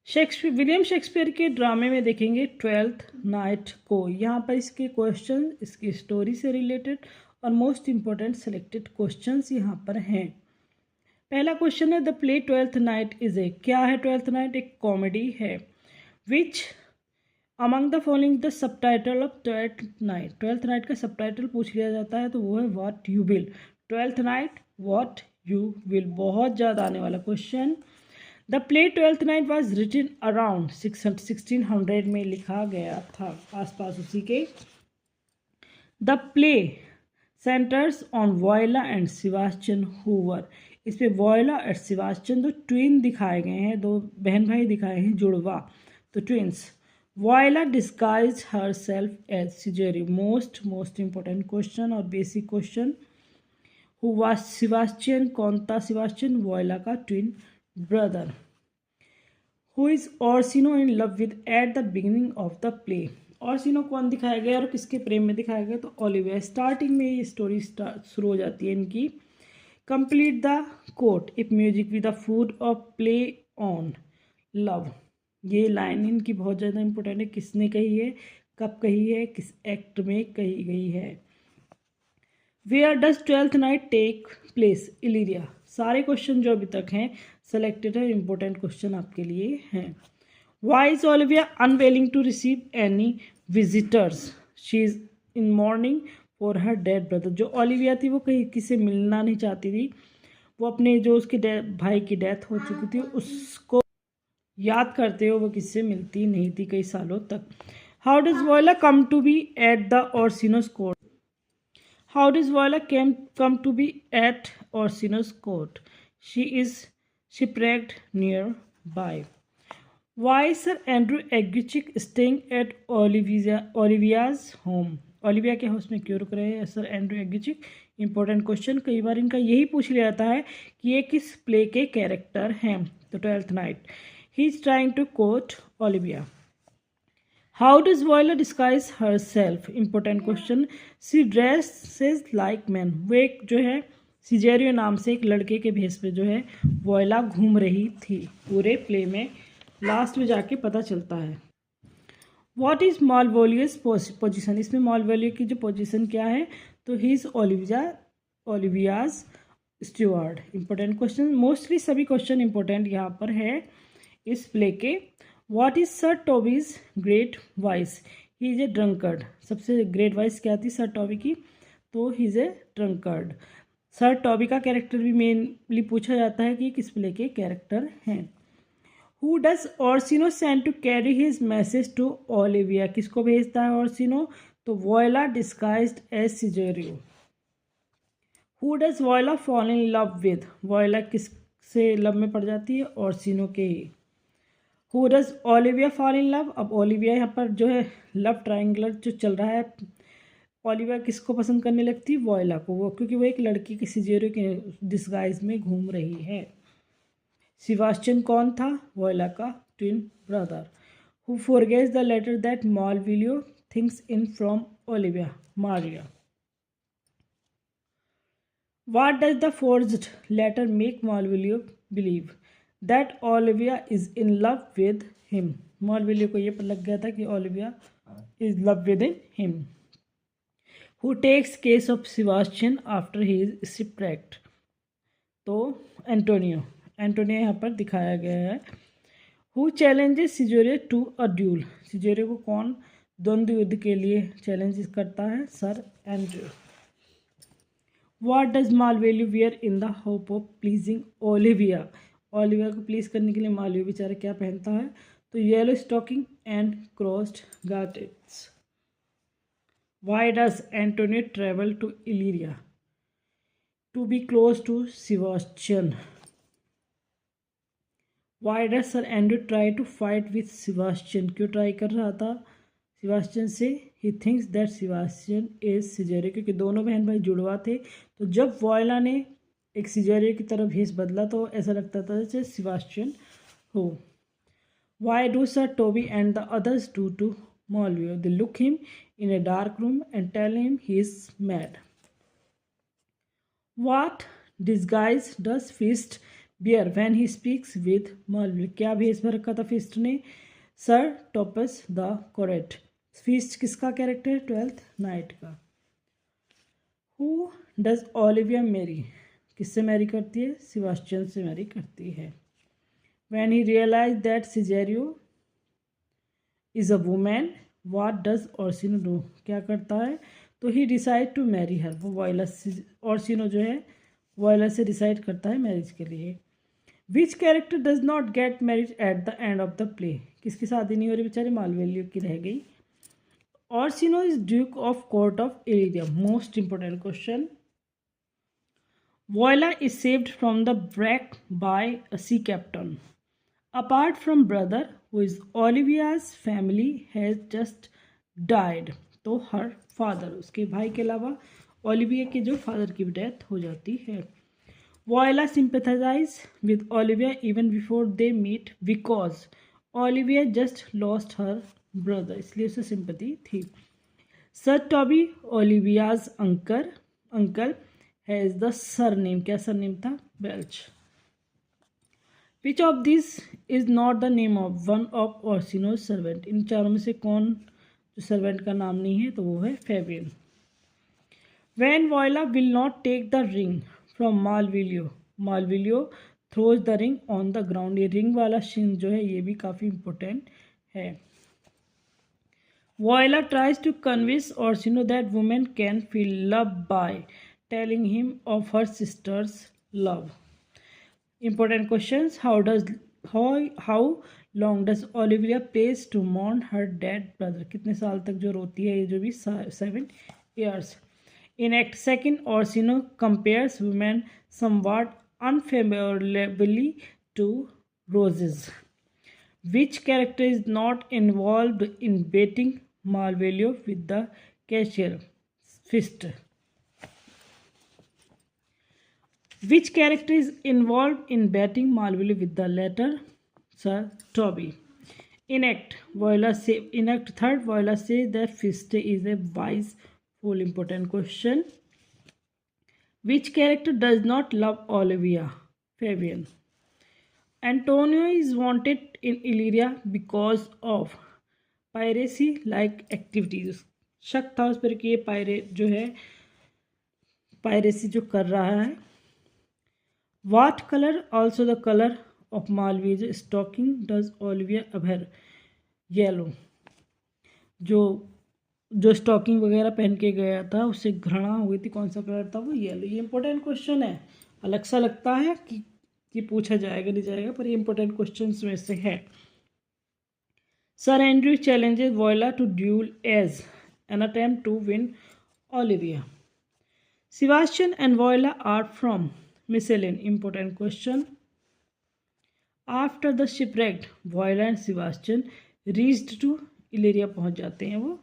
William Shakespeare के ड्रामे में देखेंगे ट्वेल्थ नाइट को। यहाँ पर इसके क्वेश्चन इसकी स्टोरी से रिलेटेड और मोस्ट इम्पोर्टेंट सेलेक्टेड क्वेश्चंस यहाँ पर हैं। पहला क्वेश्चन है the play twelfth night is a, क्या है ट्वेल्थ नाइट? एक कॉमेडी है। Which among the following the subtitle of twelfth night, twelfth night का सबटाइटल पूछ लिया जाता है तो वो है what you will. Twelfth night what you will, बहुत ज़्यादा आने वाला question. The play twelfth night was written around 1600 में लिखा गया था, आसपास उसी के। The play centers on voila and Sebastian Hoover, इसमें वॉयला और सेबास्टियन दो ट्विन दिखाए गए हैं, दो बहन भाई दिखाए हैं, जुड़वा, तो twins. Viola disguise herself as Cesario, most important question और basic question. Who was Sebastian, कौन था सेबास्टियन? वॉयला का twin brother. Who is Orsino in love with at the beginning of the play, Orsino कौन दिखाया गया और किसके प्रेम में दिखाया गया? तो ओलिविया। स्टार्टिंग में ये स्टोरी शुरू हो जाती है इनकी। Complete the quote if music with the food of play on love, ये लाइन इनकी बहुत ज़्यादा इंपॉर्टेंट है। किसने कही है, कब कही है, किस एक्ट में कही गई है? Where does Twelfth Night take place? Illyria. सारे क्वेश्चन जो अभी तक हैं सेलेक्टेड है, इंपॉर्टेंट क्वेश्चन आपके लिए हैं। Why is Olivia unwilling to receive any visitors? She is in morning for her dead brother, जो ओलिविया थी वो कहीं किसी मिलना नहीं चाहती थी, वो अपने जो उसके भाई की डेथ हो चुकी थी उसको याद करते हुए वो किससे मिलती नहीं थी कई सालों तक। How does Viola come to be at the Orsino's court? How does Viola come to be at Orsino's court? She is shipwrecked nearby. Why is Sir Andrew Aguichick staying at Olivia's home? Olivia के house में क्यों रुक रहे हैं sir Andrew Aguecheek? Important question, कई बार इनका यही पूछ लिया जाता है कि ये किस प्ले के कैरेक्टर हैं। तो twelfth night, he is trying to court Olivia. How does Viola disguise herself? Important question. She dresses like man, वो एक जो है सिजेरियो नाम से एक लड़के के भेष पे जो है वॉयला घूम रही थी पूरे प्ले में, लास्ट में जाके पता चलता है। What is Malvolio's position? इसमें मालवोलियो की जो पोजिशन क्या है? तो he is Olivia's steward. Important question, mostly सभी क्वेश्चन इंपॉर्टेंट यहाँ पर है इस प्ले के। What is Sir Toby's great vice? He is a drunkard. सबसे ग्रेट वाइस क्या थी सर टॉबी की? तो he is a drunkard. Sir Toby का कैरेक्टर भी मेनली पूछा जाता है कि किस प्ले के कैरेक्टर हैं। Who does Orsino send to carry his message to Olivia? किसको भेजता है ऑर्सिनो? तो Viola disguised as Cesario. Who does Viola fall in love with? Viola किससे लव में पड़ जाती है? ऑर्सिनो के ही। Who does Olivia fall in love? अब ओलिविया यहाँ पर जो है लव ट्रायंगुलर जो चल रहा है, ओलिविया किसको पसंद करने लगती है? वॉयला को, वो क्योंकि वो एक लड़की की सिजेरियो के डिस्गाइज में घूम रही है। सेबास्टियन कौन था? वॉयला का twin brother. Who forgets the letter that Malvolio thinks in from Olivia? Maria. What does the forged letter make Malvolio believe? That Olivia is in love with him. Malvolio को ये पता लग गया था कि Olivia is love with him. Who takes care of Sebastian after he is shipwrecked? तो Antonio. Antonio यहाँ पर दिखाया गया है। Who challenges Cesario to a duel? Cesario को कौन द्वंद्व युद्ध के लिए चैलेंज करता है? Sir Andrew. What does Malvolio wear in the hope of pleasing Olivia? Olivia को प्लीज करने के लिए मालविया बेचारा क्या पहनता है? तो yellow stocking and crossed garters. Why does Antonio travel to Illyria? To be close to Sebastian. Why does Sir Andrew try to fight with Sebastian? क्यों ट्राई कर रहा था सेबास्टियन से? He thinks that Sebastian is सिजेरियो, क्योंकि दोनों बहन भाई जुड़वा थे। तो जब वॉयला ने एक सिजेरियो की तरफ भेष बदला तो ऐसा लगता था जैसे सेबास्टियन हो। Why do Sir Toby and the others do to Malvolio? They lock him in a dark room and tell him he is mad. What disguise does Feast bear when he speaks with Malvolio, क्या भेष भर रखा था Feste ने? Sir Topas the curate. Feste किसका character है? 12th night का। Who does Olivia marry, किससे मैरी करती है? सेबास्टियन से मैरी करती है। When he realise that Cesario is a women, what does Orsino do, क्या करता है? तो he decide to marry her, वो वॉयला ऑर्सिनो जो है वॉयला से डिसाइड करता है मैरिज के लिए। विच character does not gate marriage at the end of the play, किसकी शादी नहीं हो रही बेचारी? मालवेलियो की रह गई। Orsino is duke of court of Illyria, most important question. Viola is saved from the wreck by a sea captain. Apart from brother, who is Olivia's family has just died. तो her father, उसके भाई के अलावा Olivia के जो father की death हो जाती है। Voila sympathize with Olivia even before they meet because Olivia just lost her brother, इसलिए उसे सिंपैथी थी। Sir Toby Olivia's uncle has the surname, क्या सरनेम था? Belch. Which of this is not the name of one of Orsino's servant, इन चारों में से कौन जो सर्वेंट का नाम नहीं है? तो वो है Fabian. When Viola will not take the ring from Malvolio throws the ring on the ground, ये रिंग वाला सीन जो है ये भी काफ़ी इंपॉर्टेंट है। Viola tries to convince Orsino that women can feel love by telling him of her sister's love. Important questions. How long does Olivia pays to mourn her dead brother? कितने साल तक जो रोती है? ये जो भी 7 years. In Act 2, Orsino compares women somewhat unfavorably to roses. Which character is not involved in baiting Malvolio with the cashier fist? Which character is involved in baiting Malvolio with the letter? Sir Toby. In Act 3, Viola says that Fiste is a wise fool. Important question. Which character does not love Olivia? Fabian. Antonio is wanted in Illyria because of piracy-like activities. शक था उस पर कि ये piracy जो कर रहा है। What color? Also the color of Malvia's stocking does Olivia abhor? Yellow. जो स्टॉकिंग वगैरह पहन के गया था उससे घृणा हुई थी, कौन सा कलर था? वो येलो। ये इंपॉर्टेंट क्वेश्चन है, अलग सा लगता है कि पूछा जाएगा नहीं जाएगा, पर ये इंपॉर्टेंट क्वेश्चन में से है। Sir Andrew challenges Viola to duel as an attempt to win Olivia. Sebastian and Viola are from Miscellane. Important question. After the shipwreck, Viola and Sebastian reached to Illyria, पहुंच जाते हैं वो।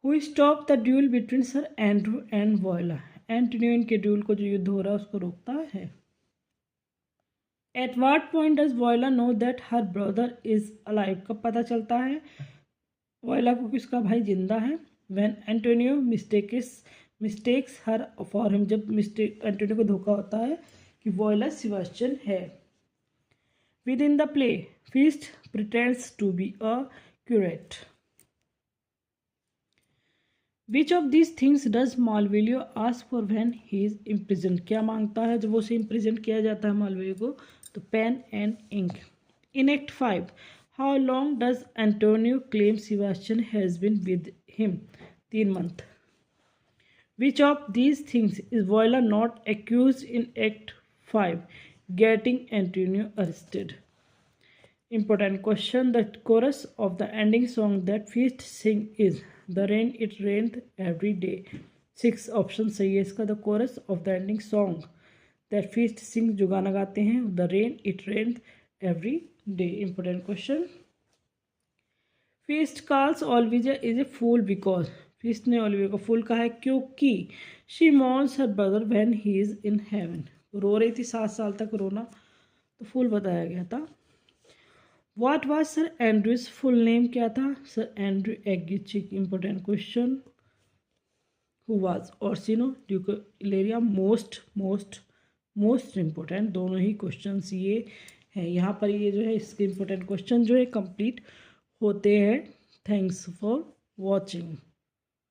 Who stopped the duel between Sir Andrew and Viola? Antonio इनके dual को जो युद्ध हो रहा है उसको रोकता है। At what point does Viola know that her brother is alive? कब पता चलता है वॉयला को कि उसका भाई जिंदा है? When Antonio mistakes her for him, जब एंटोनियो को धोखा होता है कि वॉयला सेबास्टियन है। Within the play Feste pretends to be a curate. Which of this things does Malvolio ask for when he is imprison, क्या मांगता है जब वो उसे इम्प्रिजन किया जाता है मालविलियो को? तो pen and ink. In act 5 how long does Antonio claim Sebastian has been with him? 3 months. Which of these things is Viola not accused in Act 5? Getting Antonio arrested. Important question. The chorus of the ending song that Feast sing is The Rain It Rained Every Day. 6 option सही है इसका। The chorus of the ending song that Feast sing, जो गाना गाते हैं, The Rain It Rained Every Day. Important question. Feast calls Olivia is a fool because Feste ने Olivia को fool कहा है क्योंकि she mourns her brother when he is in heaven, रो रही थी 7 साल तक रोना, तो फूल बताया गया था। What was Sir Andrew's full name, क्या था? Sir Andrew Aguecheek. Important question. Who was Orsino duke Illyria most most important दोनों ही क्वेश्चंस ये हैं। यहाँ पर ये जो है इसके इम्पोर्टेंट क्वेश्चन जो है कंप्लीट होते हैं। Thanks for watching.